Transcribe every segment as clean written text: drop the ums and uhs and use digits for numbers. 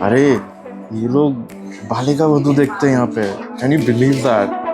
अरे ये लोग बालिका वधू देखते हैं यहाँ पे। Can you believe that?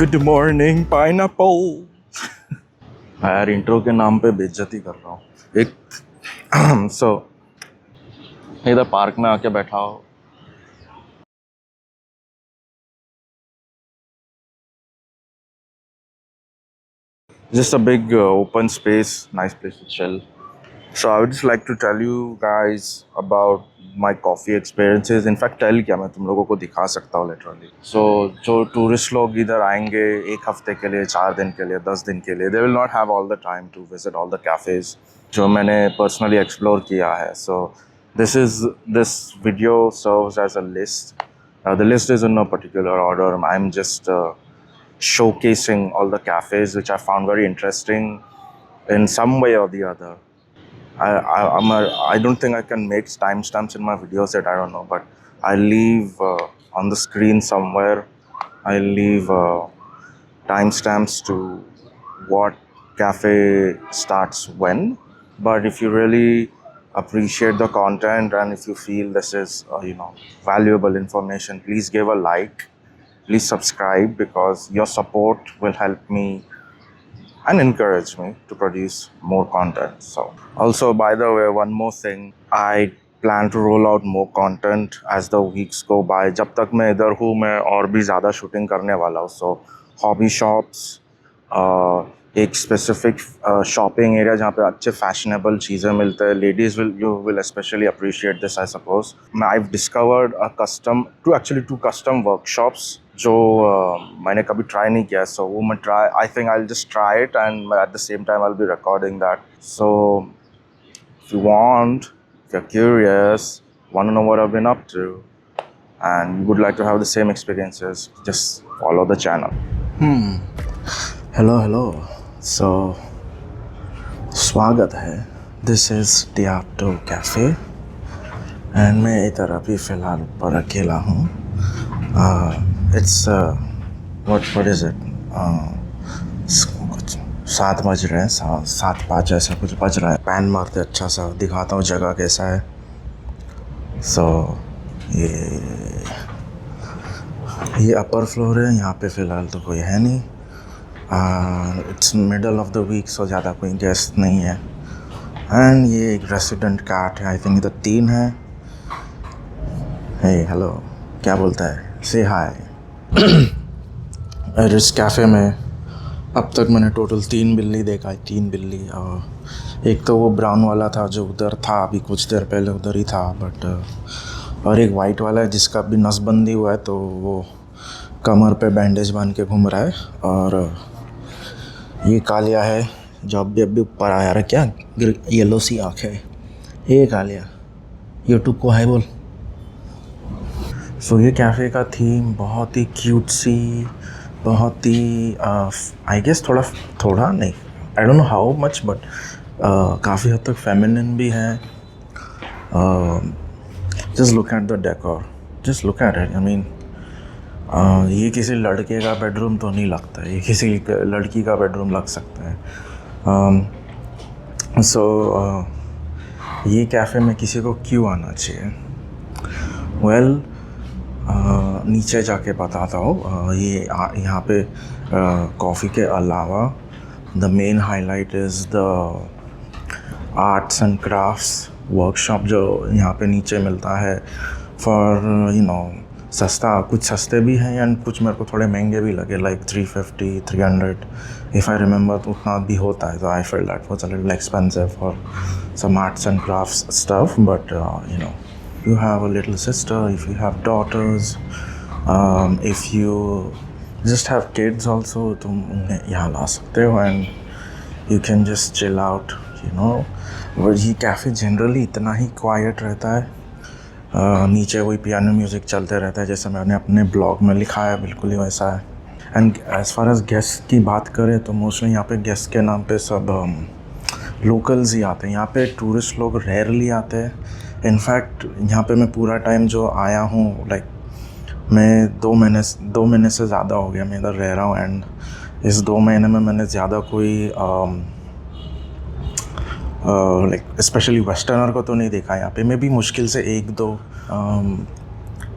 Good morning pineapple. यार इंट्रो के नाम पे बेइज्जती कर रहा हूँ एक। सो इधर पार्क में आके बैठा हो। Just a big open space, nice place to chill. So I would just like to tell you guys about my coffee experiences. In fact, tell क्या मैं तुम लोगों को दिखा सकता हूँ literally. So जो टूरिस्ट लोग इधर आएंगे 1 हफ्ते के लिए, 4 दिन के लिए, 10 दिन के लिए, they will not have all the time to visit all the cafes जो मैंने personally explore किया है. So this video serves as a list. The list is in no particular order. I'm just showcasing all the cafes which I found very interesting in some way or the other. I don't think I can make timestamps in my videos yet, I don't know, but I'll leave on the screen somewhere, I'll leave timestamps to what cafe starts when. But if you really appreciate the content and if you feel this is valuable information, please give a like, please subscribe, because your support will help me and encourage me to produce more content. So also, by the way, one more thing, I plan to roll out more content as the weeks go by. जब तक मैं इधर हूँ मैं और भी ज़्यादा shooting करने वाला हूँ. So hobby shops, एक स्पेसिफिक शॉपिंग एरिया जहाँ पे अच्छे फैशनेबल चीज़ें मिलते हैं. Ladies you will especially appreciate this, I suppose. I've discovered two custom workshops जो मैंने कभी ट्राई नहीं किया. सो वो मैं आई think I will just try it and at the same time I will be recording that. So if you want, if you're curious, want to know what I've been up to, and you would like to have the same experiences, just follow the channel. Hello. So स्वागत है. This is Diapto Cafe and मैं इधर अभी फ़िलहाल पर अकेला हूँ. It's what is it? कुछ 7 बज रहे हैं, 7:05 ऐसा कुछ बज रहा है. पैन मारते अच्छा सा दिखाता हूँ जगह कैसा है. सो ये अपर फ्लोर है. यहाँ पे फ़िलहाल तो कोई है नहीं. It's middle of the week, so ज़्यादा कोई गेस्ट नहीं है. एंड ये एक रेसिडेंट कैट है. आई थिंक इधर 3 है. हे हेलो, क्या बोलता है? से हाय. इस कैफ़े में अब तक मैंने टोटल 3 बिल्ली देखा है. 3 बिल्ली. और एक तो वो ब्राउन वाला था जो उधर था अभी कुछ देर पहले, उधर ही था. बट और एक वाइट वाला है जिसका भी नसबंदी हुआ है, तो वो कमर पे बैंडेज बांध के घूम रहा है. और ये कालिया है जो अभी ऊपर आया रहा. क्या येलो सी आँख है ये कालिया. यूट्यूब को हाय बोल. सो ये कैफ़े का थीम बहुत ही क्यूट सी, बहुत ही आई गेस थोड़ा नहीं, I don't know how much, but काफ़ी हद तक फेमिनिन भी है. Just look at the decor, just look at it. I mean ये किसी लड़के का बेडरूम तो नहीं लगता है, ये किसी लड़की का बेडरूम लग सकता है. सो ये कैफ़े में किसी को क्यों आना चाहिए? वेल, नीचे जाके बताता हूँ. ये यहाँ पे कॉफ़ी के अलावा the main highlight is the arts and crafts workshop जो यहाँ पे नीचे मिलता है फॉर सस्ता, कुछ सस्ते भी हैं एंड कुछ मेरे को थोड़े महंगे भी लगे, लाइक 350 300 इफ़ आई रिमेंबर, तो उतना भी होता है. तो I felt that was a little expensive for some arts and crafts stuff, but you have a little sister, if you have daughters, if you just have kids also, तुम उन्हें यहाँ ला सकते हो and you can just chill out, you know. और ये cafe generally इतना ही quite रहता है. नीचे वही पियानो म्यूज़िक चलते रहता है, जैसे मैंने अपने ब्लॉग में लिखा है, बिल्कुल ही वैसा है. And as far as guest की बात करें तो मोस्टली यहाँ पे गेस्ट के नाम पे सब लोकल्स ही आते हैं. यहाँ पे टूरिस्ट लोग रेयरली आते हैं. इनफैक्ट यहाँ पे मैं पूरा टाइम जो आया हूँ, लाइक मैं 2 महीने से ज़्यादा हो गया मैं इधर रह रहा हूँ. एंड इस 2 महीने में मैंने ज़्यादा कोई लाइक स्पेशली वेस्टर्नर को तो नहीं देखा यहाँ पे. मैं भी मुश्किल से 1-2,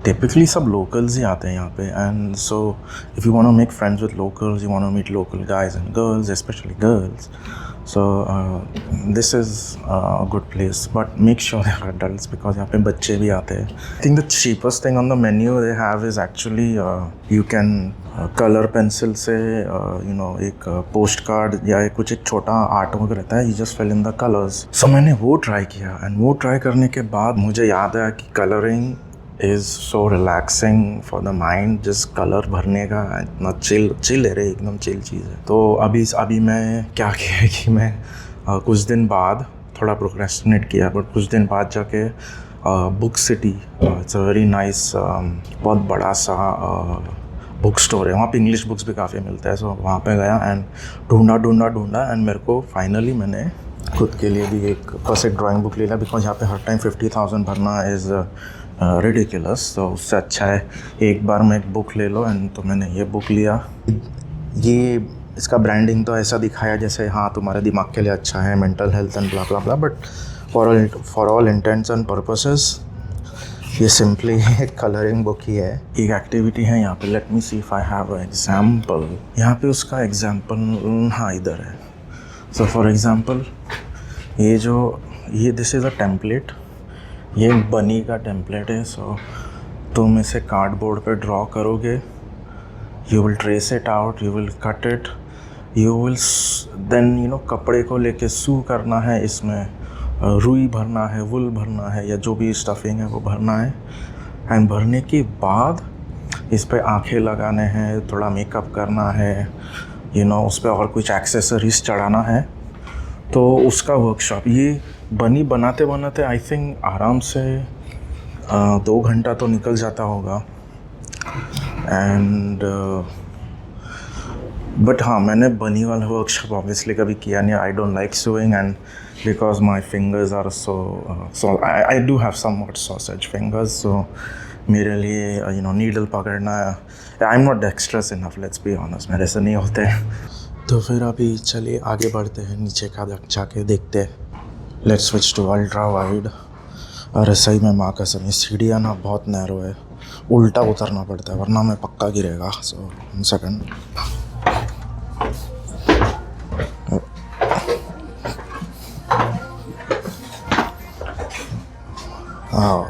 टिपिकली सब लोकल्स ही आते हैं यहाँ पे. And so if you want to make friends with locals, you want to meet local guys and girls, specially girls, so this is a good place, but make sure they're adults because यहाँ पे बच्चे भी आते हैं. I think the cheapest thing on the menu they have is actually you can colour pencil से एक post card या कुछ एक छोटा आर्ट वर्क रहता है, you just fill in the colors. So मैंने वो ट्राई किया एंड वो ट्राई करने के बाद मुझे याद आया कि colouring is so relaxing for the mind. जिस कलर भरने का इतना चिल है रे, एकदम चिल चीज़ है. तो अभी मैं क्या किया कि मैं कुछ दिन बाद थोड़ा प्रोक्रेस्टिनेट किया, बट कुछ दिन बाद जाके book city, it's a very nice, बहुत बड़ा सा बुक स्टोर है. वहाँ पे इंग्लिश बुक्स भी काफ़ी मिलते हैं. सो वहाँ पे गया एंड ढूंढा एंड मेरे को फाइनली मैंने खुद के लिए भी एक ड्राइंग बुक ले लिया. बिकॉज यहाँ पे हर टाइम 50,000 भरना इज़ रिडिकुलस. तो उससे अच्छा है एक बार में एक बुक ले लो. एंड तो मैंने ये बुक लिया. ये इसका ब्रांडिंग तो ऐसा दिखाया जैसे हाँ तुम्हारे दिमाग के लिए अच्छा है, mental health and blah blah blah, but for all intends and purposes ये सिंपली एक कलरिंग बुक ही है. एक एक्टिविटी है यहाँ पे. Let me see if I have example. यहाँ पे उसका एग्जाम्पल हाँ इधर है. सो फॉर एग्जाम्पल ये दिस इज़ अ टेम्पलेट. ये बनी का टेम्पलेट है. सो तुम इसे कार्डबोर्ड पे ड्रॉ करोगे, you will trace it out, you will cut it, you will then कपड़े को लेके सू करना है. इसमें रुई भरना है, वुल भरना है, या जो भी स्टफिंग है वो भरना है. एंड भरने के बाद इस पे आँखें लगाने हैं, थोड़ा मेकअप करना है, उस पर और कुछ एक्सेसरीज चढ़ाना है. तो उसका वर्कशॉप ये बनाते आई थिंक आराम से 2 घंटा तो निकल जाता होगा. एंड बट हाँ, मैंने बनी वाला वर्कशॉप ऑब्वियसली कभी किया नहीं. I don't like sewing and because my fingers are so I do have somewhat sausage fingers. So मेरे लिए नीडल पकड़ना, I am not dexterous enough, let's be honest, मेरे से नहीं होते. तो फिर अभी चलिए आगे बढ़ते हैं, नीचे का जाके देखते हैं. Let's switch to ultra wide. अरे सही में माँ कसम, ये सीढ़ियाँ ना बहुत नैरो है, उल्टा उतरना पड़ता है वरना मैं पक्का गिरेगा. सो 1 सेकंड. हाँ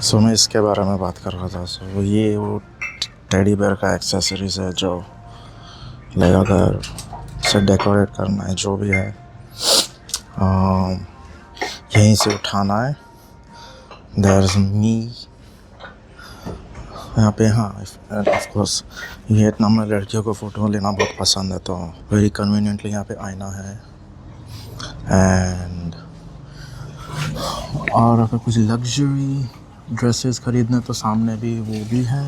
सो मैं इसके बारे में बात कर रहा था. सो ये वो टेडी बेयर का एक्सेसरीज है जो लाइक अगर इसे डेकोरेट करना है जो भी है यहीं से उठाना है. देयर इज़ मी यहाँ पे. हाँ ऑफ कोर्स ये इतना मैं लड़कियों को फ़ोटो लेना बहुत पसंद है, तो वेरी कन्वीनियंटली यहाँ पे आईना है. एंड और अगर कुछ लग्जरी ड्रेसेस खरीदने तो सामने भी वो भी है.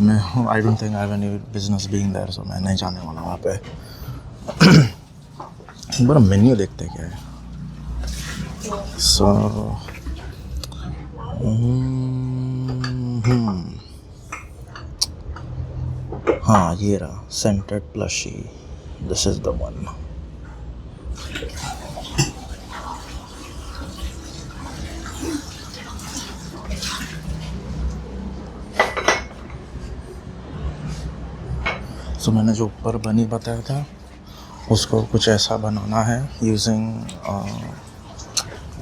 मैं I don't think I have any business being there, so मैं नहीं जाने वाला वहाँ पे. बड़ा मेन्यू देखते क्या है. सो हाँ ये रहा scented plushie. This is the one. तो मैंने जो ऊपर बनी बताया था उसको कुछ ऐसा बनाना है यूजिंग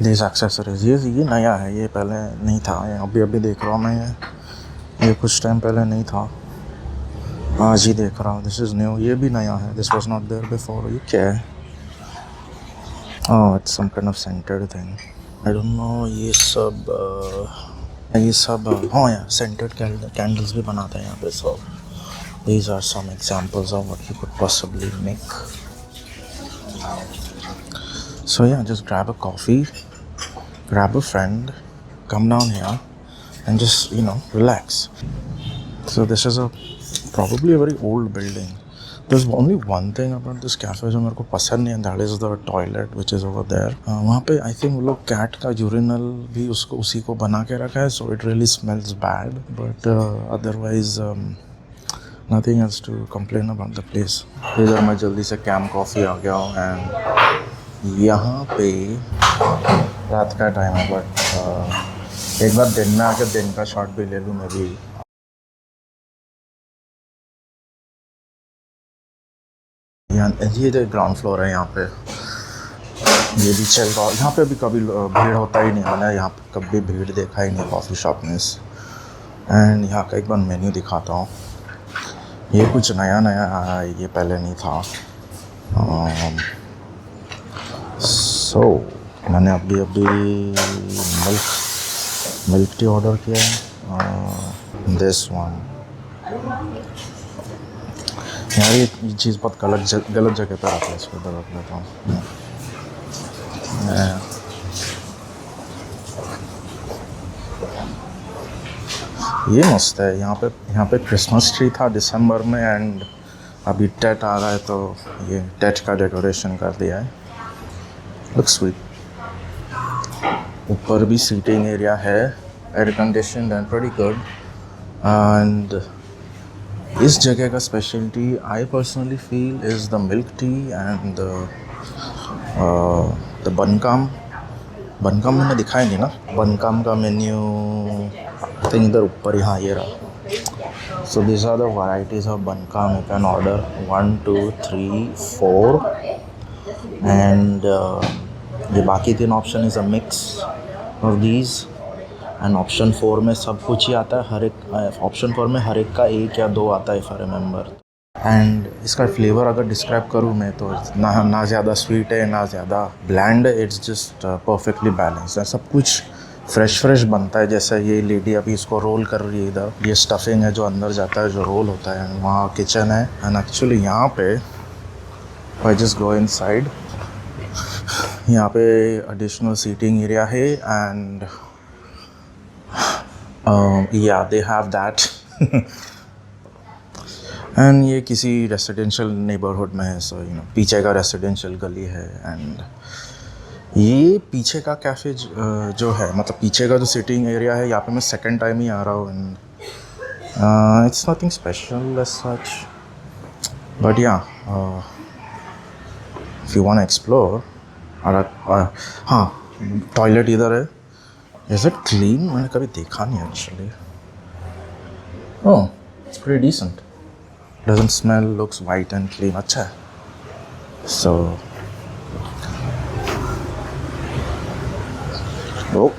दिस एक्सेसरीज। ये नया है, ये पहले नहीं था, ये अभी अभी देख रहा हूँ मैं। ये कुछ टाइम पहले नहीं था, आज ही देख रहा हूँ। दिस इज़ न्यू, ये भी नया है। This was not there before. ये क्या है? Oh, it's some kind of scented thing, I don't know. ये सब हाँ यार, सेंटेड कैंडल्स भी बनाते हैं यहाँ पे। सो these are some examples of what you could possibly make. So yeah, just grab a coffee, grab a friend, come down here and just, relax. So this is probably a very old building. There's only one thing about this cafe जो मेरे को पसंद नहीं है, that is the toilet which is over there. वहाँ पे I think वो लोग cat का urinal भी उसी को बना के रखा है, so it really smells bad. But otherwise nothing else to complain about the place. इधर मैं जल्दी से कैम कॉफ़ी आ गया हूँ एंड यहाँ पे रात का टाइम है, बट एक बार दिन में आकर दिन का शॉट भी ले लूँ मैं भी। ये जो ग्राउंड फ्लोर है यहाँ पे, ये भी चल रहा है। यहाँ पे भी कभी भीड़ होता ही नहीं, मैंने यहाँ पे कभी भीड़ देखा ही नहीं कॉफ़ी शॉप में। एंड यहाँ का एक बार मेन्यू दिखाता हूँ। ये कुछ नया आया, ये पहले नहीं था। सो मैंने अभी मिल्क टी ऑर्डर किया है। दिस वन यार, ये चीज़ बहुत गलत जगह पर रखा है, इसको इधर रख लेता हूँ। ये मस्त है। यहाँ पे क्रिसमस ट्री था दिसंबर में, एंड अभी टेट आ रहा है तो ये टेट का डेकोरेशन कर दिया है। Look sweet. ऊपर भी सीटिंग एरिया है, air conditioned and pretty good. And इस जगह का specialty I personally feel is the milk tea and the banh cam मैंने दिखाया नहीं ना। बनकाम का मेन्यू आई थिंक इधर ऊपर, यहाँ ये रहा। So this are the varieties of banh cam. You can order 1 2 3 4 and ये बाकी 3 option is a mix of these. And option 4 में सब कुछ ही आता है। हर एक ऑप्शन 4 में हर एक का 1 या 2 आता है, इफ़ आई रिमेंबर। एंड इसका फ्लेवर अगर डिस्क्राइब करूँ मैं तो ना ज़्यादा स्वीट है ना ज़्यादा ब्लैंड है। इट्स जस्ट परफेक्टली बैलेंस है। सब कुछ फ्रेश बनता है। जैसे ये लेडी अभी इसको रोल कर रही है, इधर ये स्टफिंग है जो अंदर जाता है, जो रोल होता है। वहाँ किचन है। एंड एक्चुअली यहाँ पे आई जस्ट गो इनसाइड, यहाँ पे एडिशनल सीटिंग एरिया है and yeah, they have that. And ये किसी रेसिडेंशियल नेबरहुड में है। सो पीछे का रेसिडेंशियल गली है। एंड ये पीछे का कैफ़े जो है, मतलब पीछे का जो सिटिंग एरिया है, यहाँ पे मैं सेकंड टाइम ही आ रहा हूँ। And it's nothing special as such, but yeah if you want explore. हाँ, टॉयलेट इधर है। Is it clean? मैंने कभी देखा नहीं actually. Oh, it's pretty decent. Doesn't smell, looks white and clean. अच्छा है। सो oh.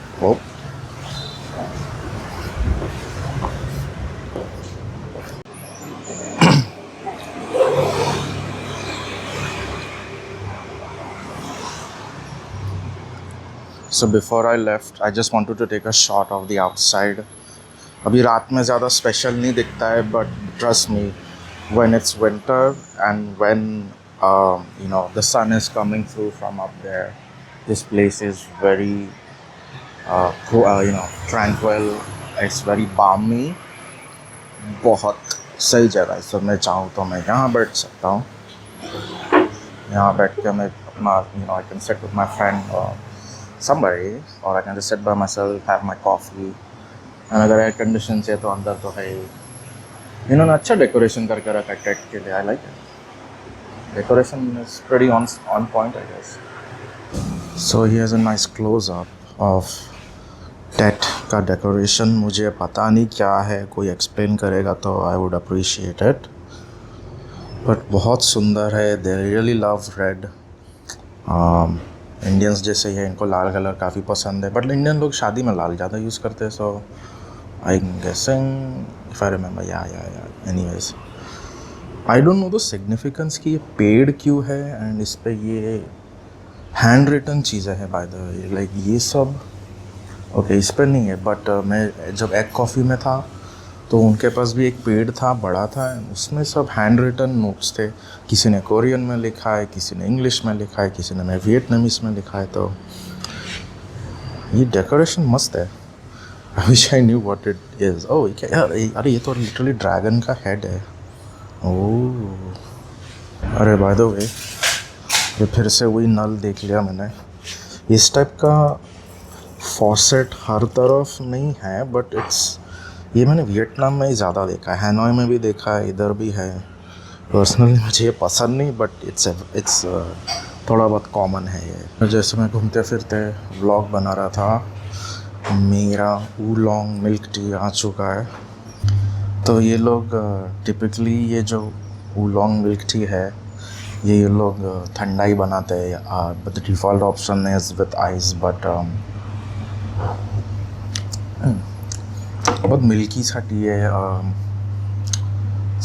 So before I left, I just wanted to take a shot of the outside. अभी रात में ज़्यादा स्पेशल नहीं दिखता है, but trust me, when it's winter and when the sun is coming through from up there, this place is very tranquil. It's very balmy. बहुत सही जगह है। सो मैं चाहूँ तो मैं यहाँ बैठ सकता हूँ। यहाँ बैठ के मैं अपना I can sit with my friend or somebody, or I can just sit by myself, have my coffee. And अगर एयर कंडीशन चाहिए तो अंदर तो है। इन्होंने अच्छा डेकोरेशन करके रखा है टेट के लिए। I like it. Decoration is pretty on point, I guess. So here's a nice close up of Tet का डेकोरेशन। मुझे पता नहीं क्या है, कोई एक्सप्लेन करेगा तो I would appreciate it. But बहुत सुंदर है. They really love red. Indians जैसे ही है, इनको लाल कलर काफ़ी पसंद है, बट इंडियन लोग शादी में लाल ज़्यादा यूज़ करते हैं. So I am guessing if I remember. या anyways, I don't know the significance कि ये पेड़ क्यों है, एंड इस पे ये हैंड रिटन चीज़ें हैं बाय द वे. लाइक ये सब ओके इस पर नहीं है, बट मैं जब एग कॉफ़ी में था तो उनके पास भी एक पेड़ था, बड़ा था, उसमें सब हैंड रिटन नोट्स थे. किसी ने कोरियन में लिखा है, किसी ने इंग्लिश में लिखा है, किसी ने वियतनामीज में लिखा है. तो ये डेकोरेशन मस्त है. I wish I knew what it is. Oh क्या यार, अरे ये तो लिटरली ड्रैगन का हेड है. ओह अरे बाय द वे, ये फिर से वही नल देख लिया मैंने. इस टाइप का फॉसेट हर तरफ नहीं है, बट ये मैंने वियतनाम में ही ज़्यादा देखा है. हैनोई में भी देखा है, इधर भी है. पर्सनली मुझे ये पसंद नहीं, बट इट्स थोड़ा बहुत कॉमन है ये. जैसे मैं घूमते फिरते व्लॉग बना रहा था, मेरा ऊलोंग मिल्क टी आ चुका है. तो ये लोग टिपिकली ये जो ऊलोंग मिल्क टी है, ये लोग ठंडा ही बनाते हैं. But the default option is with ice. But बहुत मिल्की सा टी है.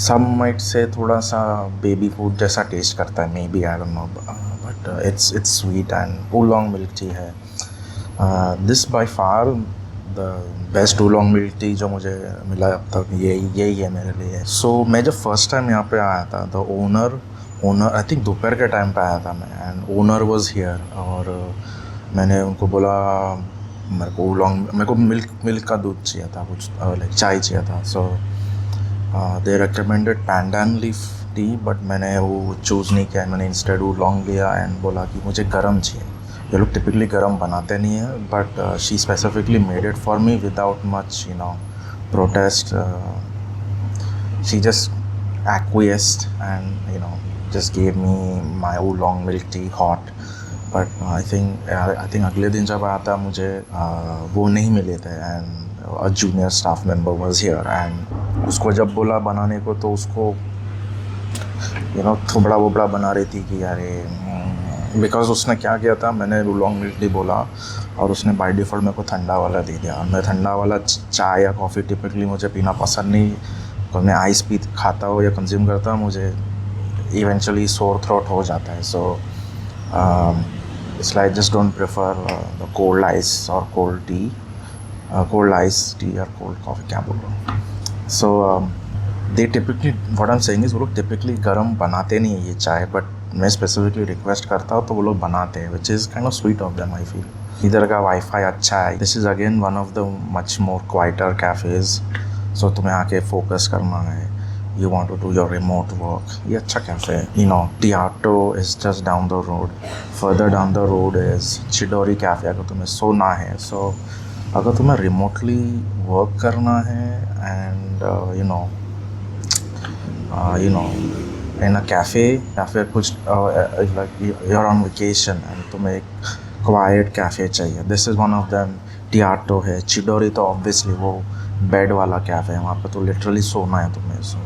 सम माइट से थोड़ा सा बेबी फूड जैसा टेस्ट करता है, maybe, I don't know, but it's sweet and oolong milk tea है. This by far the best oolong milk tea जो मुझे मिला अब तक, यही है मेरे लिए. सो मैं जब फर्स्ट टाइम यहाँ पे आया था, द ओनर आई थिंक दोपहर के टाइम पे आया था मैं, एंड ओनर वाज हियर. और मैंने उनको बोला मेरे को मिल्क का दूध चाहिए था, कुछ लाइक चाय चाहिए था. सो दे रिकमेंडेड पैंडान लीफ टी, बट मैंने वो चूज़ नहीं किया. मैंने इंस्टेड ओलोंग लिया एंड बोला कि मुझे गर्म चाहिए. ये लोग टिपिकली गर्म बनाते नहीं है, but she specifically made it for me without much protest. She just acquiesced and just gave me my oolong milk tea hot. But I think अगले दिन जब आया था मुझे वो नहीं मिले थे, and a junior staff member was here. And उसको जब बोला बनाने को, तो उसको थोबड़ा वोबड़ा बना रही थी कि अरे, बिकॉज उसने क्या किया था, मैंने लॉन्ग मिल्क टी बोला और उसने बाय डिफ़ॉल्ट मेरे को ठंडा वाला दे दिया. मैं ठंडा वाला चाय या कॉफ़ी टिपिकली मुझे पीना पसंद नहीं, और मैं आइस खाता हूँ या कंज्यूम करता हूँ, मुझे इवेंचुअली सोर थ्रोट हो जाता है. सो it's like I just don't prefer the cold ice or cold tea, cold ice tea or cold coffee, क्या बोल रहा हूँ. So they typically, what I'm saying is, वो लोग typically गर्म बनाते नहीं है ये चाय, बट मैं स्पेसिफिकली रिक्वेस्ट करता हूँ तो वो लोग बनाते हैं, which is kind of sweet of them, I feel. इधर का वाईफाई अच्छा है. This is again one of the much more quieter cafes. So तुम्हें आके फोकस करना है, you want to do your remote work, ये अच्छा कैफ़े है. Teatro is just down the road. Further down the road is Chidori Cafe. अगर तुम्हें सोना है, so अगर तुम्हें रिमोटली वर्क करना है, एंड in a cafe कुछ like you're on vacation and तुम्हें एक क्वाइट कैफ़े चाहिए, this is one of them. टियाटो है. चिडोरी तो ऑब्वियसली वो बेड वाला कैफ़े है, वहाँ पे तो लिटरली सोना है तुम्हें. सो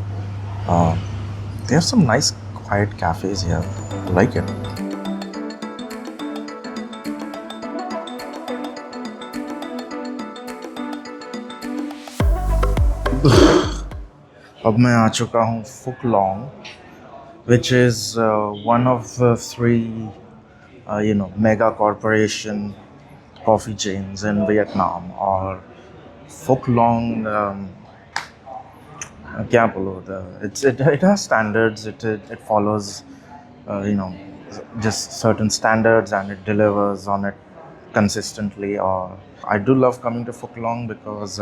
there are some nice quiet cafes here. I like it. अब मैं आ चुका हूँ फुक long, which is one of the three mega corporation coffee chains in Vietnam. और फुक लॉन्ग क्या बोलो, it has standards. It follows just certain standards, and it delivers on it consistently. Or I do love coming to Phuc Long because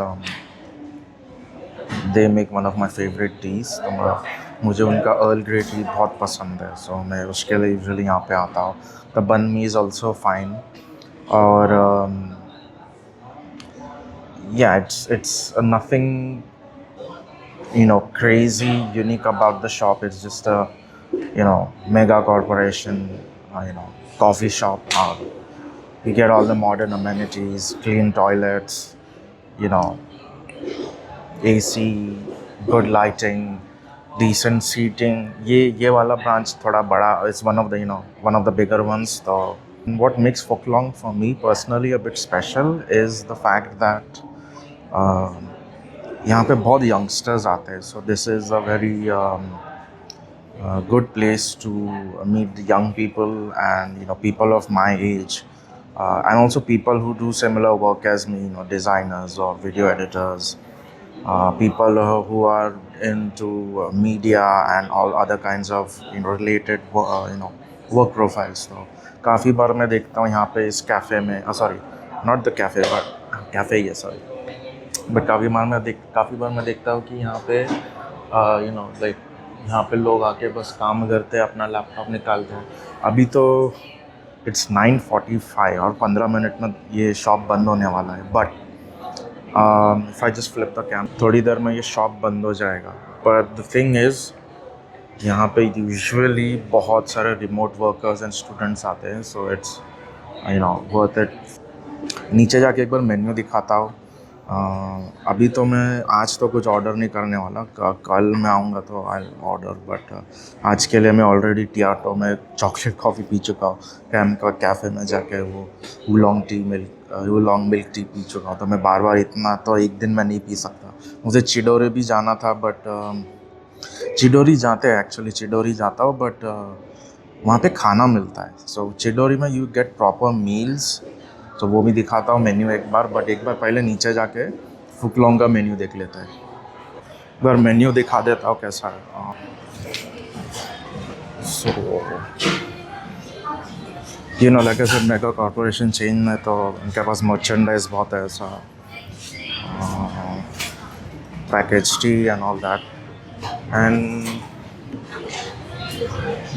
they make one of my favorite teas. मुझे उनका earl grey T बहुत पसंद है, सो मैं उसके लिए usually यहाँ पे आता हूँ. द बन मी इज़ ऑल्सो फाइन. और it's nothing crazy unique about the shop. It's just a mega corporation coffee shop. You get all the modern amenities, clean toilets, AC, good lighting, decent seating. ये वाला branch थोड़ा बड़ा, it's one of the, one of the bigger ones. So what makes Phuc Long for me personally a bit special is the fact that uh, यहाँ पे बहुत youngsters आते हैं. So this is a very good place to meet the young people and people of my age, and also people who do similar work as me, designers or video editors, people who are into media and all other kinds of related work profiles. तो काफ़ी बार मैं देखता हूँ यहाँ पे इस cafe में, sorry not the cafe but cafe ही है, सॉरी, बट काफ़ी बार मैं देखता हूँ कि यहाँ पे लाइक यहाँ पे लोग आके बस काम करते हैं, अपना लैपटॉप निकालते हैं. अभी तो इट्स 9:45 और 15 मिनट में ये शॉप बंद होने वाला है. But if I just flip the cam, थोड़ी देर में ये शॉप बंद हो जाएगा. बट द थिंग इज़ यहाँ पे यूजुअली बहुत सारे रिमोट वर्कर्स एंड स्टूडेंट्स आते हैं. So it's worth it. नीचे जाके एक बार मेन्यू दिखाता हूँ. अभी तो मैं आज तो कुछ ऑर्डर नहीं करने वाला, कल मैं आऊँगा तो आई ऑर्डर. बट आज के लिए मैं ऑलरेडी टियाटो में चॉकलेट कॉफ़ी पी चुका हूँ. कैफ़े में जाके वो वूलोंग मिल्क टी पी चुका हूँ. तो मैं बार बार इतना तो एक दिन में नहीं पी सकता. मुझे चिडोरी भी जाना था, बट चिडोरी जाता हूँ, बट वहाँ पे खाना मिलता है. सो चिडोरी में यू गेट प्रॉपर मील्स. तो वो भी दिखाता हूँ मेन्यू एक बार, बट एक बार पहले नीचे जाके फुक लॉन्ग का मेन्यू देख लेता है. एक बार मेन्यू दिखा देता हूँ कैसा है. So like I said, mega corporation chain में तो उनके पास मर्चेंडाइज बहुत है, ऐसा package T and all that. And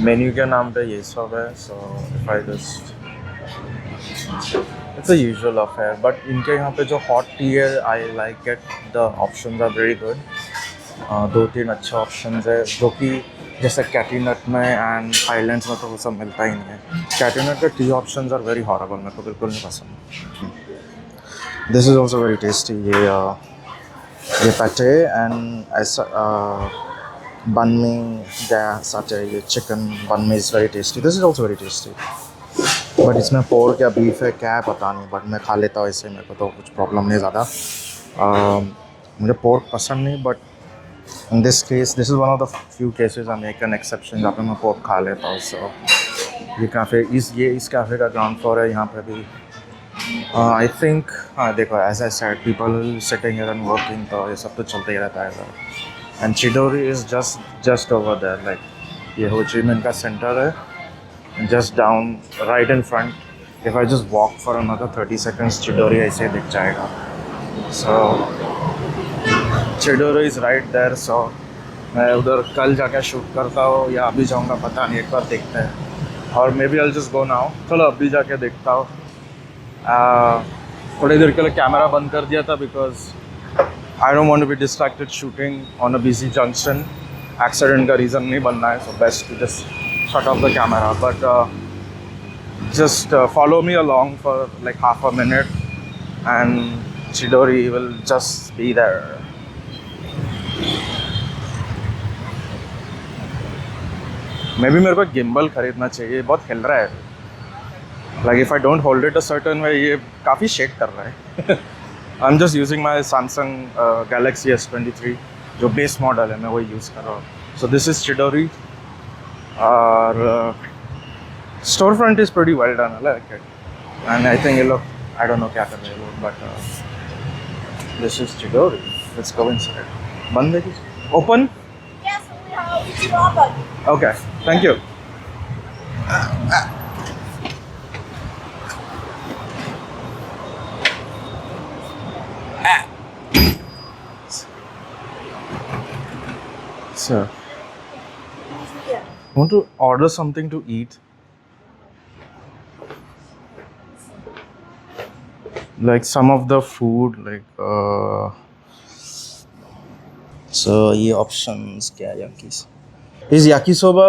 menu के नाम पे ये सब है. So if I just, it's a usual affair, but इनके यहाँ पे जो hot tea है, I like it. The options are very good. 2-3 अच्छे options है, जो कि जैसे कैटीनट में एंड हाईलैंड्स में तो वो सब मिलता ही नहीं है. कैटीनट के tea options are very horrible, मेरे को बिल्कुल नहीं पसंद. This is also very tasty. ये पटे एंड ऐसा बन में गया साचे, ये चिकन बन में is very tasty. This is also very tasty. But इसमें पोर्क या बीफ है क्या है पता नहीं, बट मैं खा लेता हूँ इससे, मेरे को तो कुछ प्रॉब्लम नहीं ज़्यादा. मुझे पोर्क पसंद नहीं, but in this case this is one of the few cases I make an exception जहाँ पे मैं पोर्क खा लेता हूँ. सो ये इस कैफ़े का ग्राउंड फ्लोर है. यहाँ पे भी आई थिंक, हाँ देखो, as I said, people sitting here and working, तो ये सब तो चलते ही रहता है. And Chidori is just over there. Like ये हो ची मिन का सेंटर है, just down right in front. If I just walk for another 30 seconds, Chidori ऐसे दिख जाएगा. So Chidori is right there. So मैं उधर कल जाके शूट करता हूँ या अभी जाऊँगा पता नहीं, एक बार देखते हैं. और may be I'll just go now. चलो अभी जाके देखता हूँ. थोड़ी देर के लिए कैमरा बंद कर दिया था because I don't want to be distracted shooting on a busy junction. Accident का reason नहीं बनना है, so best to just shut off the camera. But just follow me along for like half a minute and Chidori will just be there. Maybe मेरे को gimbal खरीदना चाहिए, बहुत हिल रहा है. Like if I don't hold it a certain way, ये काफ़ी shake कर रहा है. I'm just using my Samsung Galaxy S23, जो base model है, मैं वही यूज़ कर रहा हूँ. So this is Chidori. Our storefront is pretty well done, I like it. And I think I don't know क्या कर रहे हैं लोग, but this is Chidori. Let's go inside. बंद है कि open? Yes, we have. It's open. Okay, thank you. Sir, Yeah. I want to order something to eat. Like some of the food, like so ये options क्या है yakis? Is yakisoba?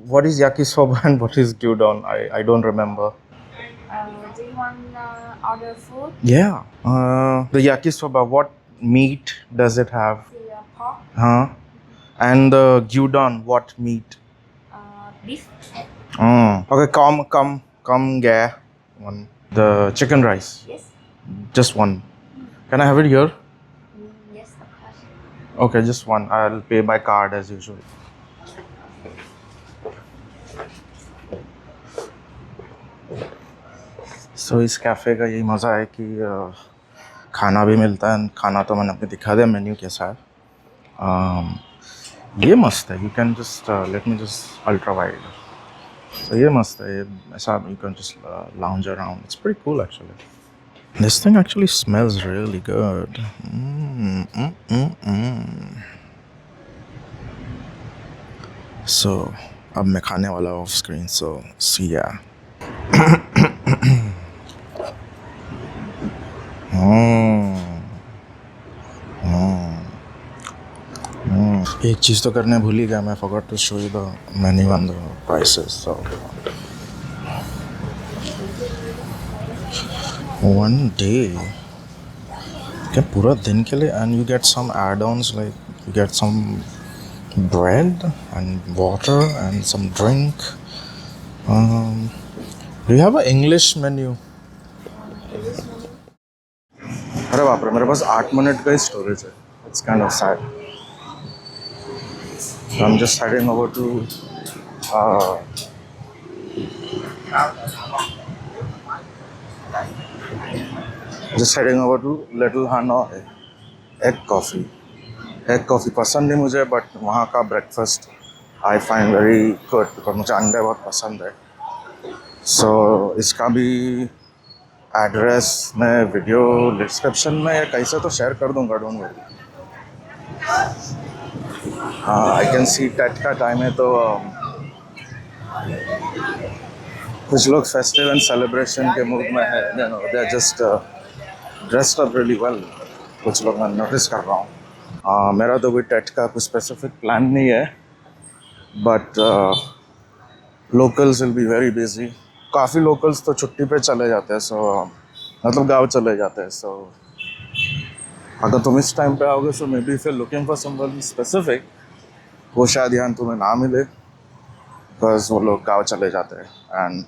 What is yakisoba and what is gyudon? I don't remember. Do you want order food? Yeah. The yakisoba. What meat does it have? The pork. Huh? And the gyudon, what meat? Beef. Okay, come, yeah. One. The chicken rice, Yes. just one. Can I have it here? Yes, of course. Okay, just one. I'll pay by card as usual. So इस cafe का यही मज़ा है कि खाना भी मिलता है. खाना तो मैंने आपको दिखा दिया मेन्यू कैसा है. ये मस्त है. You can just let me just ultra wide. So ये मस्त है. ये ऐसा you can just lounge around. It's pretty cool actually. This thing actually smells really good. So अब मैं खाने वाला off screen. So see ya. एक चीज़ तो करने भूल ही गया मैं. Forgot to show you the menu and the prices. So one day क्या पूरा दिन के लिए and you get some add-ons like you get some bread and water and some drink. Do you have an English menu? अरे बाप रे मेरे पास 8 minute का ही स्टोरेज है. It's kind of sad. So I'm just heading over to Little Hanoi. Egg coffee. Egg coffee पसंद नहीं मुझे but वहाँ का breakfast I find very good because मुझे अंडे बहुत पसंद है. सो इसका भी एड्रेस मैं वीडियो डिस्क्रिप्शन में या कैसे तो शेयर कर दूँगा. Don't worry. हाँ आई कैन सी टेट का टाइम है तो कुछ लोग फेस्टिव एंड सेलिब्रेशन के मूड में है. You know they are just dressed up really well. कुछ लोग मैं नोटिस कर रहा हूँ. मेरा तो कोई टेट का कुछ स्पेसिफिक प्लान नहीं है but locals will be very busy. काफ़ी लोकल्स तो छुट्टी पे चले जाते हैं. सो मतलब गाँव चले जाते हैं. सो अगर तुम इस टाइम पे आओगे so maybe if you looking for someone specific वो शायद यहाँ तुम्हें ना मिले बिकॉज वो लोग गाँव चले जाते हैं. एंड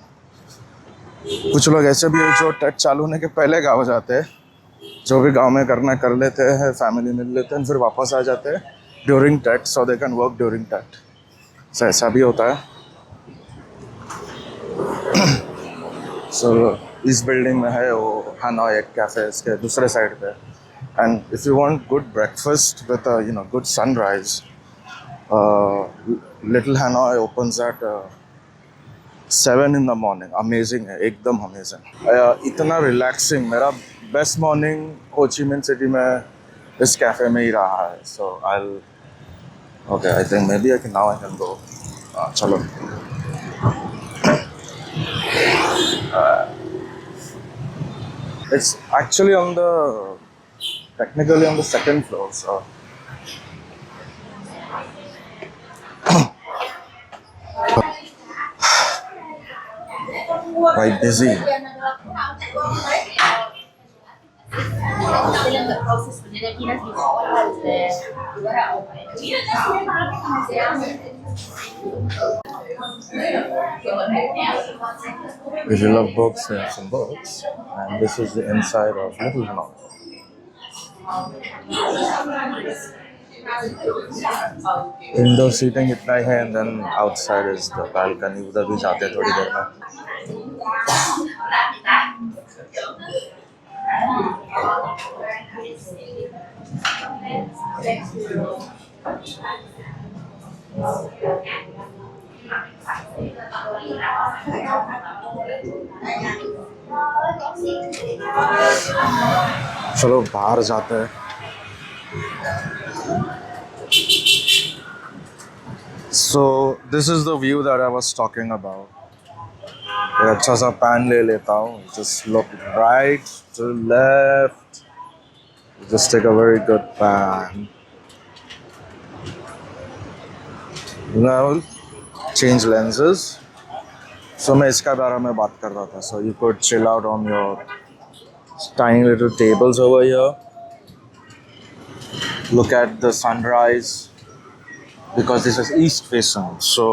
कुछ लोग ऐसे भी हैं जो टेट चालू होने के पहले गाँव जाते हैं. जो भी गांव में करना कर लेते हैं. फैमिली मिल लेते हैं फिर वापस आ जाते हैं during Tet so they can work during Tet. So ऐसा भी होता है. सो इस बिल्डिंग में है वो हनोई एक कैफ़े इसके दूसरे साइड पे. And if you want good breakfast with you know good sunrise little Hanoi opens eight 7 in the morning. Amazing है एकदम अमेजिंग. इतना रिलैक्सिंग. मेरा बेस्ट मॉर्निंग हो ची मिन सिटी में इस कैफ़े में ही रहा है. So okay I think maybe I can go. चलो it's actually on the technically on the second floor. So quite busy. If you love books, we have some books. And this is the inside of Little Hanoi. Indoor seating इतना ही है and then outside is the balcony. उधर भी जाते हैं थोड़ी देर में. चलो बाहर जाते हैं. So this is the view that I was talking about. एक अच्छा सा पैन ले लेता हूँ. Just look right to left. Just take a very good pan. Now change lenses. So मैं इसका बारे में बात कर रहा था. So you could chill out on your tiny little tables over here. Look at the sunrise. because this is east facing. So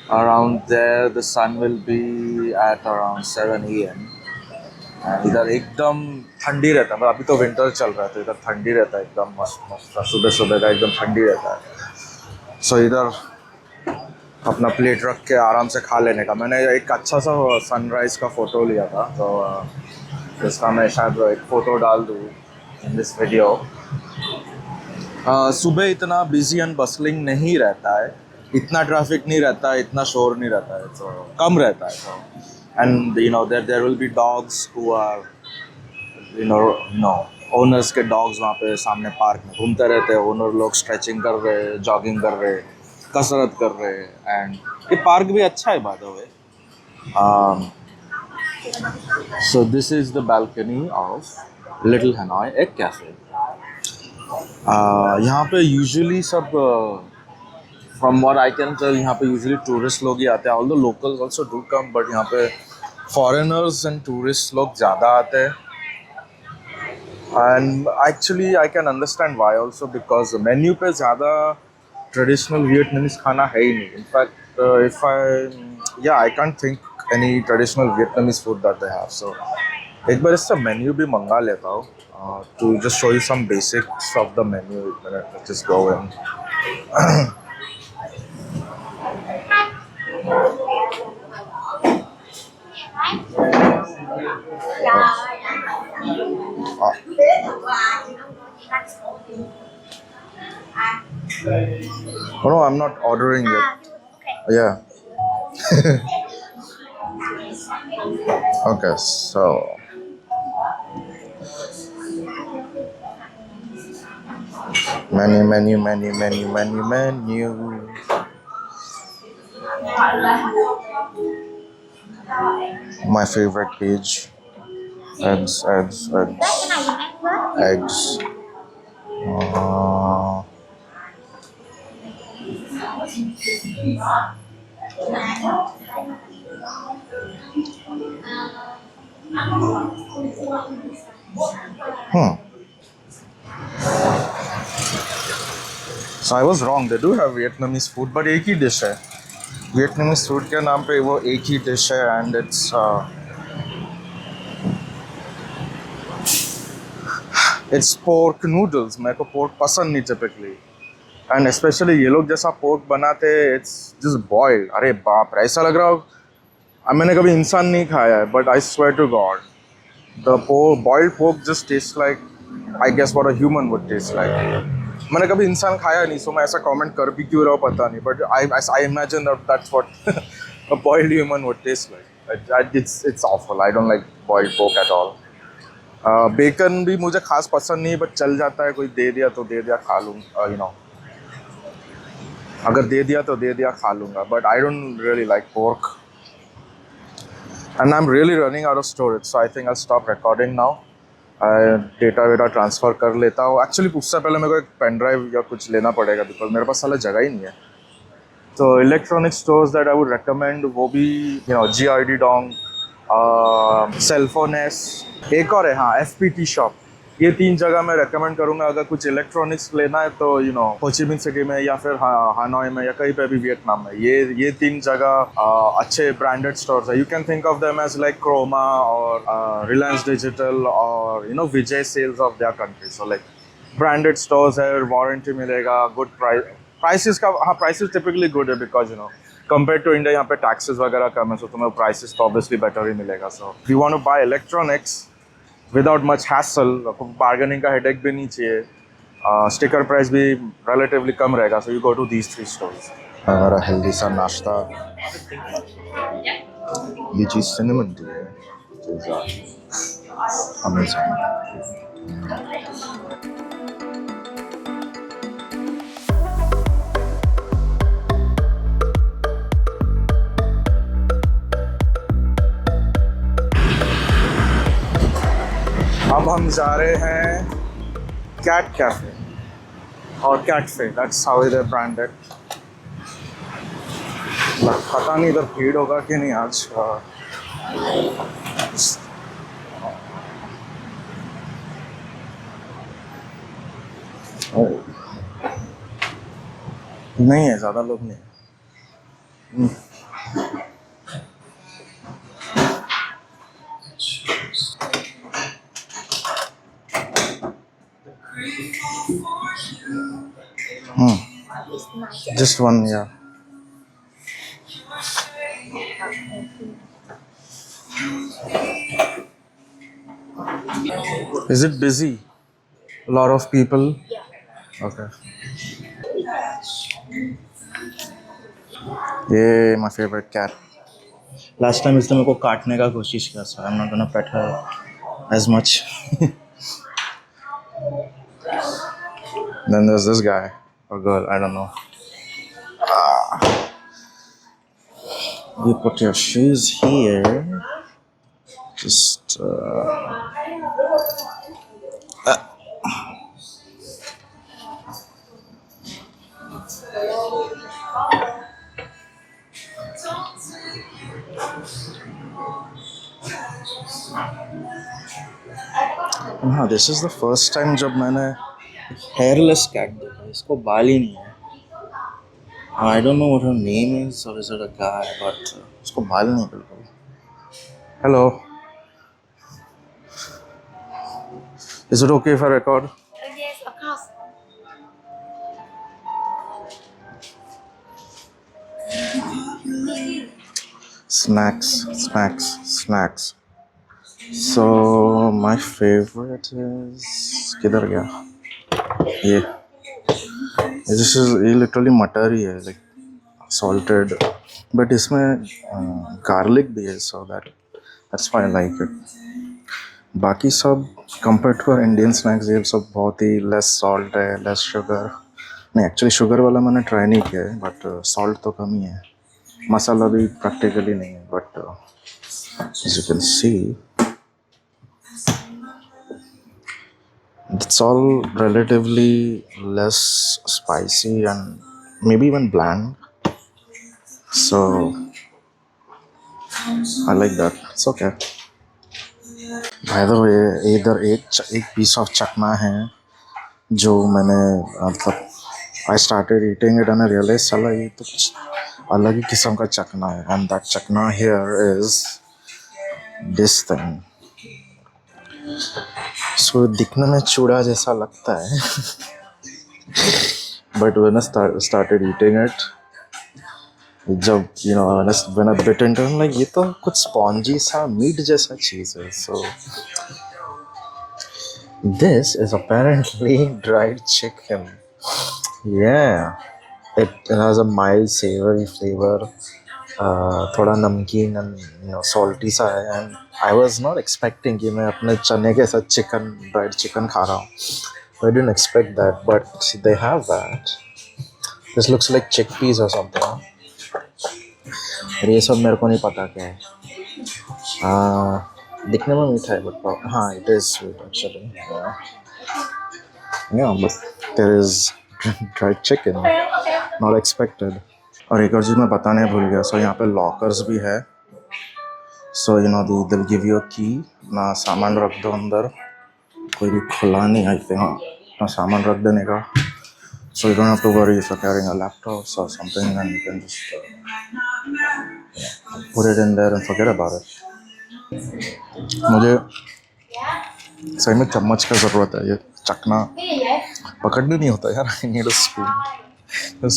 around there the sun will be at around 7 a.m. And इधर एकदम ठंडी रहता है, मतलब अभी तो winter चल रहा है तो इधर ठंडी रहता है, एकदम मस्त मस्त सुबह सुबह का एकदम ठंडी रहता है. सो इधर अपना प्लेट रख के आराम से खा लेने का. मैंने एक अच्छा सा सनराइज का फोटो लिया था, तो इसका मैं शायद एक फ़ोटो डाल दूँ इन दिस वीडियो. सुबह इतना बिजी एंड बसलिंग नहीं रहता है, इतना ट्रैफिक नहीं रहता है, इतना शोर नहीं रहता है, तो कम रहता है. तो and you know there will be dogs who are you know owners के डॉग्स वहाँ पे सामने पार्क में घूमते रहते हैं. ओनर लोग स्ट्रेचिंग कर रहे हैं, जॉगिंग कर रहे हैं, कसरत कर रहे हैं. एंड ये पार्क भी अच्छा है by the way. So this is the balcony of Little Hanoi Egg Cafe. यहाँ पे यूजुअली सब from what I can tell यहाँ पे यूजुअली टूरिस्ट लोग ही आते हैं. Although locals also do come, but यहाँ पे फॉरेनर्स एंड टूरिस्ट लोग ज़्यादा आते हैं. And actually I can understand why also, because menu पे ज़्यादा ट्रेडिशनल वियतनामीज खाना है ही नहीं. In fact if I I can't think any traditional Vietnamese food that they have. So एक बार इससे मेन्यू भी मंगा लेता हूँ to just show you some basics of the menu. एक minute, just go in. Oh no, I'm not ordering yet. Yeah. Okay, so menu. My favorite page. Eggs. So I was wrong. They do have Vietnamese food, but एक ही dish है. Vietnamese food के नाम पे वो एक ही dish है, and it's pork noodles. मेरे को pork पसंद नहीं typically, and especially ये लोग जैसा pork बनाते हैं, it's just boiled. अरे बाप रे, ऐसा लग रहा हो मैंने कभी इंसान नहीं खाया है, but I swear to God, the boiled pork just tastes like, I guess what a human would taste like. मैंने कभी इंसान खाया नहीं, सो मैं ऐसा कमेंट कर भी क्यों रहा हूँ पता नहीं, but I imagine that's what a boiled human would taste like. It's awful. I don't like boiled pork at all. Bacon भी मुझे खास पसंद नहीं, बट चल जाता है, कोई दे दिया तो दे दिया, खा लूँगा. यू नो, अगर दे दिया तो दे दिया, खा लूँगा, but I don't really like pork. And I am really running out of storage, so I think I stop recording now. Data वेटा ट्रांसफ़र कर लेता हूँ. एक्चुअली उससे पहले मेरे को एक पेन ड्राइव या कुछ लेना पड़ेगा, बिकॉज मेरे पास साला जगह ही नहीं है. तो electronic stores that I would recommend, वो भी यू नो GID डोंग, सेलफोनेस, एक और है हाँ FPT शॉप. ये 3 जगह मैं रेकमेंड करूँगा अगर कुछ इलेक्ट्रॉनिक्स लेना है तो. यू नो, हो ची मिन सिटी में या फिर हानोई में या कहीं पे भी वियतनाम में, ये 3 जगह अच्छे ब्रांडेड स्टोर्स है. You can think of them as like Croma और रिलायंस डिजिटल और you know Vijay Sales of their country. So like branded stores है, वारंटी मिलेगा, गुड प्राइसेस का. हाँ, प्राइसेस टिपिकली गुड है, because you know compare to India यहाँ पे टैक्सेस वगैरह कम है, सो तुम्हें प्राइसेस तो ऑब्वियसली बेटर ही मिलेगा. So if you want to buy electronics without much hassle, bargaining का हेडेक भी नहीं चाहिए, स्टिकर प्राइस भी रिलेटिवली कम रहेगा, so you go to these 3 stores. हमारा हेल्दी सा नाश्ता, ये चीज़ सिनेमन टी है, अमेजिंग. अब हम जा रहे हैं कैट कैफे और Catfe, that's how they branded. पता नहीं इधर भीड़ होगा कि नहीं आज. नहीं है, ज़्यादा लोग नहीं है। It's nice. Just one, yeah. Is it busy? A lot of people? Yeah. Okay. ये my favorite cat. Last time इसने मेरे को काटने का कोशिश किया, so I'm not gonna pet her as much. Then there's this guy or girl, I don't know. You put your shoes here. Just हाँ, this is the first time जब मैंने hairless cat देखा. इसको बाल ही नहीं है. I don't know what her name is, or is it a guy, but उसको बाल नहीं है बिल्कुल. Hello. Is it okay if I record? Yes, of course. Snacks. So my favorite is किधर गया? ये this is ये literally मटर ही है, like salted, but इसमें garlic भी है, so that's why I like it. बाकी सब compare to our Indian snacks ये सब बहुत ही लेस सॉल्ट है, लेस शुगर. नहीं, एक्चुअली शुगर वाला मैंने ट्राई नहीं किया है, बट सॉल्ट तो कम ही है. मसाला भी प्रैक्टिकली नहीं है, but as you can see it's all relatively less spicy and maybe even bland, so I like that. It's okay. By the way, इधर एक पीस ऑफ चकना है जो मैंने मतलब I started eating it and I realized साला ये तो कुछ अलग ही किस्म का चकना है, and that चकना here is this thing. So दिखने में चूड़ा जैसा लगता है but when I started eating it, जब when I bit into it, I'm like ये तो कुछ स्पॉन्जी सा मीट जैसा चीज़ है. So this is apparently dried chicken. Yeah, it has a mild savory flavor, थोड़ा नमकीन and salty सा है. And I was not expecting कि मैं अपने चने के साथ dried chicken खा रहा हूँ. I didn't expect that, but they have that. This looks like chickpeas or something. और ये सब मेरे को नहीं पता क्या है. दिखने में मीठा है, but हाँ, it is sweet actually. Yeah, but there is dried chicken. Not expected. और एक और चीज़ मैं बताने भूल गया. सो यहाँ पे लॉकर्स भी है. सो they'll give you a key. ना सामान रख दो अंदर, कोई भी खुला नहीं आते. हाँ, ना सामान रख देने का. So you don't have to worry if you're carrying a laptop or something, and you can just put it in there and forget about it. मुझे सही में चम्मच का ज़रूरत है. ये चकना पकड़ने नहीं होता यार. I need a spoon.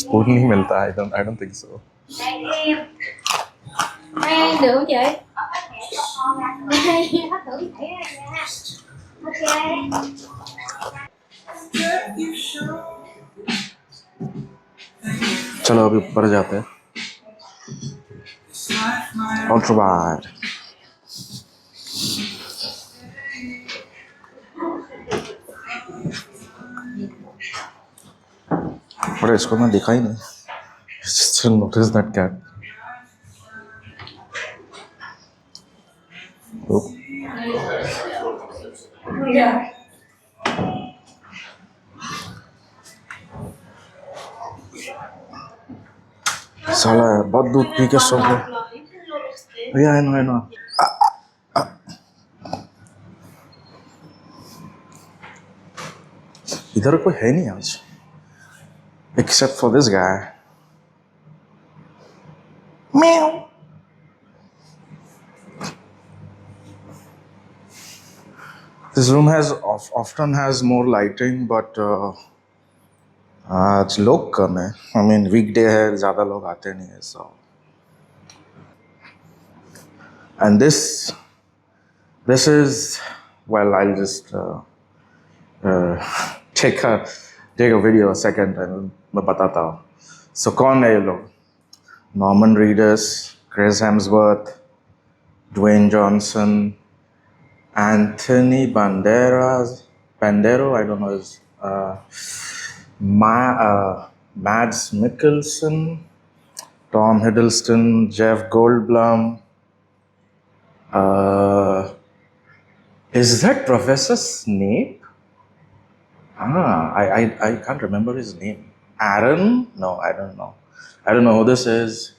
Spoon नहीं मिलता. I don't think so. Ăn được không chị? Đây, có thử thảy ra nha. Ok. चलो अभी ऊपर जाते हैं. Ultraviolet. अरे इसको मैं दिखा ही नहीं. Still notice that cat. Oh. साला बहुत दूध पी के सो गया. Yeah, I know. इधर कोई है नहीं आज, except for this guy. Meow. This room often has more lighting, but आज लोग कम है. I mean weekday है, ज़्यादा लोग आते नहीं है. So and this is, well, I'll just take a video a second and मैं बताता हूँ. So कौन है ये लोग? Norman Reedus, Chris Hemsworth, Dwayne Johnson, Anthony Banderas, Bandero, I don't know his, Mads Mikkelsen, Tom Hiddleston, Jeff Goldblum. Is that Professor Snape? I can't remember his name. Aaron? No, I don't know. I don't know who this is.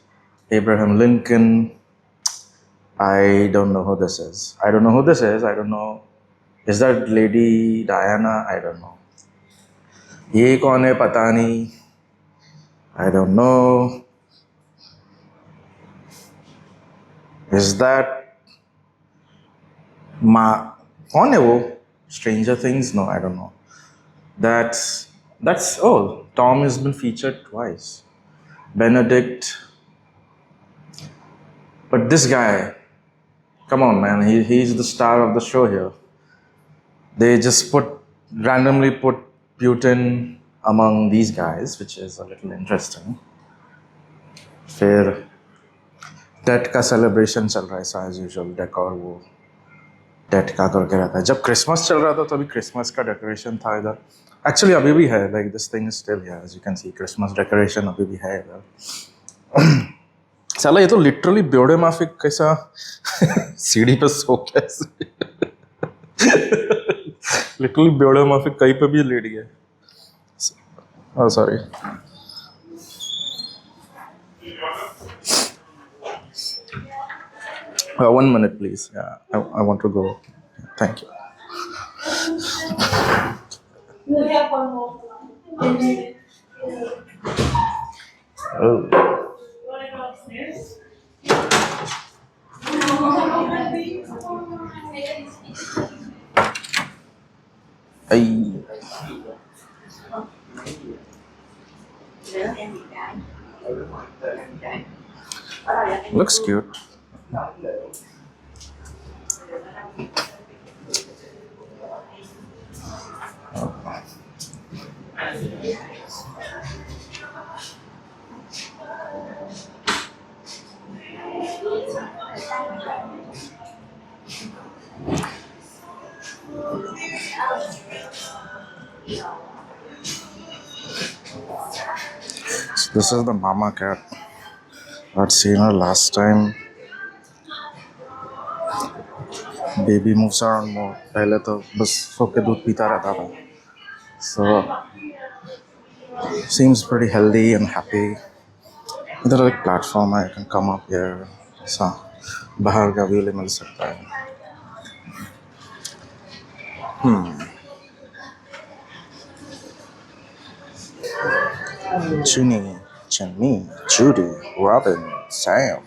Abraham Lincoln. I don't know who this is. I don't know who this is. I don't know. Is that Lady Diana? I don't know. ये कौन है पता नहीं. I don't know. Is that कौन है वो? Stranger Things? No, I don't know. That's oh, Tom has been featured twice. Benedict. But this guy, come on, man, he's the star of the show here. They just randomly put Putin among these guys, which is a little interesting. फिर TET का celebration चल रहा है as usual. Decor वो TET का करके रहता है. जब क्रिसमस चल रहा था तभी क्रिसमस का डेकोरेशन था इधर. एक्चुअली अभी भी है. Like this thing is still here. As you can see Christmas decoration अभी भी है इधर. साला ये तो लिटरली ब्योड़े माफिक कैसा सीढ़ी पे सो कैसे लिटरली ब्योड़े माफिक कहीं पे भी लेट गया. Oh, sorry. One minute, please. Yeah, I want to go. Thank you. You have one more. Oh. Ay. Looks cute. So this is the mama cat. I'd seen her last time. Baby moves around more. पहले तो बस सो के दूध पीता रहता था. So seems pretty healthy and happy. इधर एक प्लेटफॉर्म है. I can come up here. ऐसा बाहर का व्यू मिल सकता है. Jenny, Judy, Robin, Sam.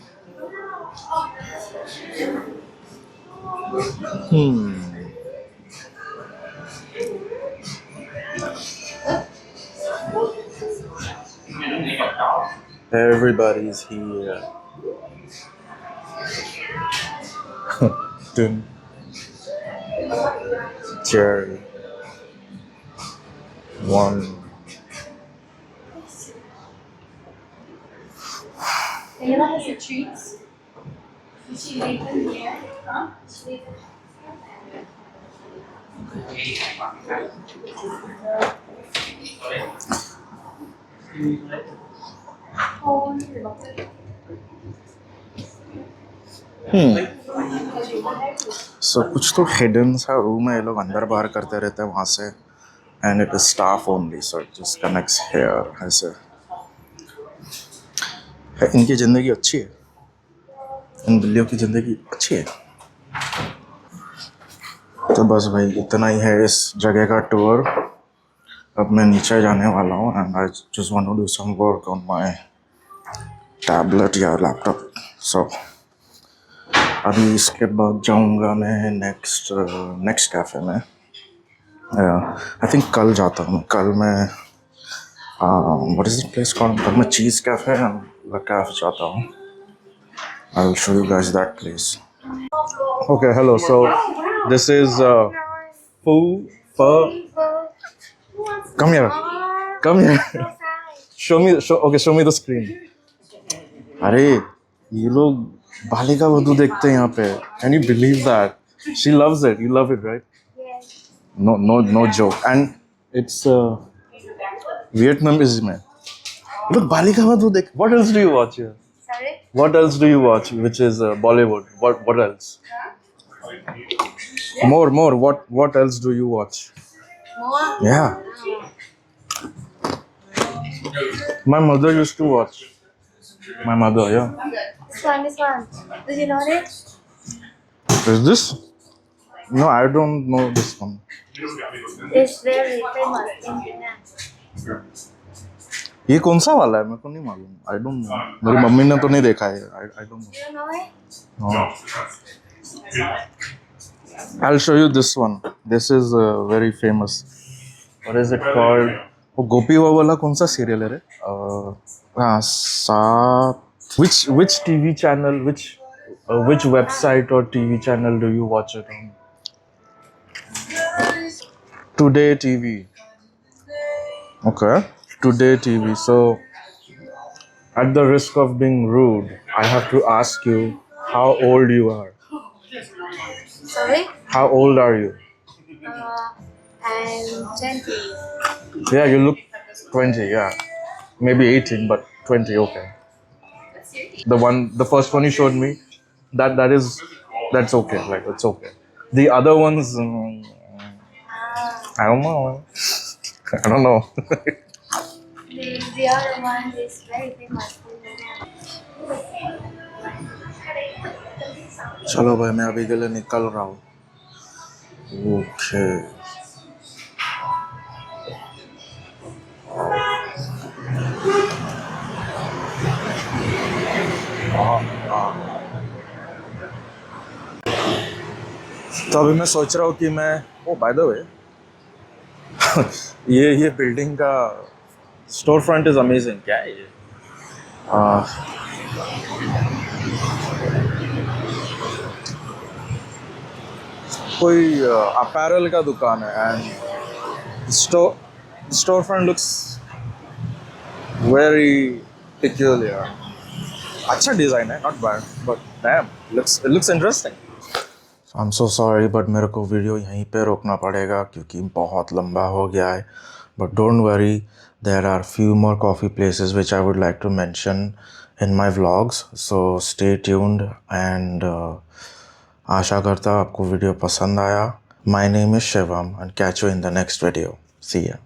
Everybody's here. Dun. Jerry. One. Ayla has the treats. Did she leave them here? Huh? She leave them. So कुछ तो हिडन सा room है. ये लोग अंदर बाहर करते रहते हैं वहाँ से. And it is staff only, so it just connects here. ऐसे इनकी ज़िंदगी अच्छी है. इन बिल्लियों की ज़िंदगी अच्छी है. तो बस भाई इतना ही है इस जगह का टूर. अब मैं नीचे जाने वाला हूँ. And I just want to do some work on my tablet या लैपटॉप. सो अभी इसके बाद जाऊंगा मैं नेक्स्ट कैफ़े में। आई थिंक कल जाता हूँ। कल मैं what is the place called, कल मैं चीज़ कैफ़े एंड कैफ़े जाता हूँ। I will show you guys that place. Okay, hello. So this is Fu Pho. Come here. Come here. Show me the screen. अरे ये लोग बालिका वधू देखते हैं यहाँ पे। Can you believe that? She loves it. You love it, right? Yes. No joke. And it's Vietnamese में। Look, Balika Vadhu देख। What else do you watch here? Sorry? What else do you watch? Which is Bollywood. What else? More. What else do you watch? More? Yeah. My mother used to watch. My mother, yeah. This one. Do you know it? Is this? No, I don't know this one. It's very famous in Vietnam. ये कौन सा वाला है? मेरे को नहीं मालूम. I don't know. मेरी मम्मी ने तो नहीं देखा है. I don't know. Do you know it? No. I'll show you this one. This is very famous. What is it called? वो गोपी बहू वाला कौन सा सीरियल है रे? हाँ सात. Which TV channel, which website or TV channel do you watch it on? Today TV. Okay, Today TV. So, at the risk of being rude, I have to ask you how old you are. Sorry? How old are you? I'm 20. Yeah, you look 20. Yeah, maybe 18, but 20. Okay. The first one you showed me, that's okay. Like it's okay. The other ones, I don't know. I don't know. The other one is very famous in Vietnam. चलो भाई मैं अभी के लिए निकल रहा हूँ. Okay. तो अभी मैं सोच रहा हूँ कि मैं बाय द वे ये बिल्डिंग का स्टोर फ्रंट इज अमेजिंग. क्या है ये? कोई अपैरल का दुकान है and store front looks very peculiar. अच्छा डिजाइन है, not bad, but dam it looks interesting. I'm so sorry, but मेरे को वीडियो यहीं पे रोकना पड़ेगा क्योंकि बहुत लंबा हो गया है. But don't worry, there are few more coffee places which I would like to mention in my vlogs. So stay tuned and आशा करता आपको वीडियो पसंद आया. My name is Shivam and catch you in the next video. See ya.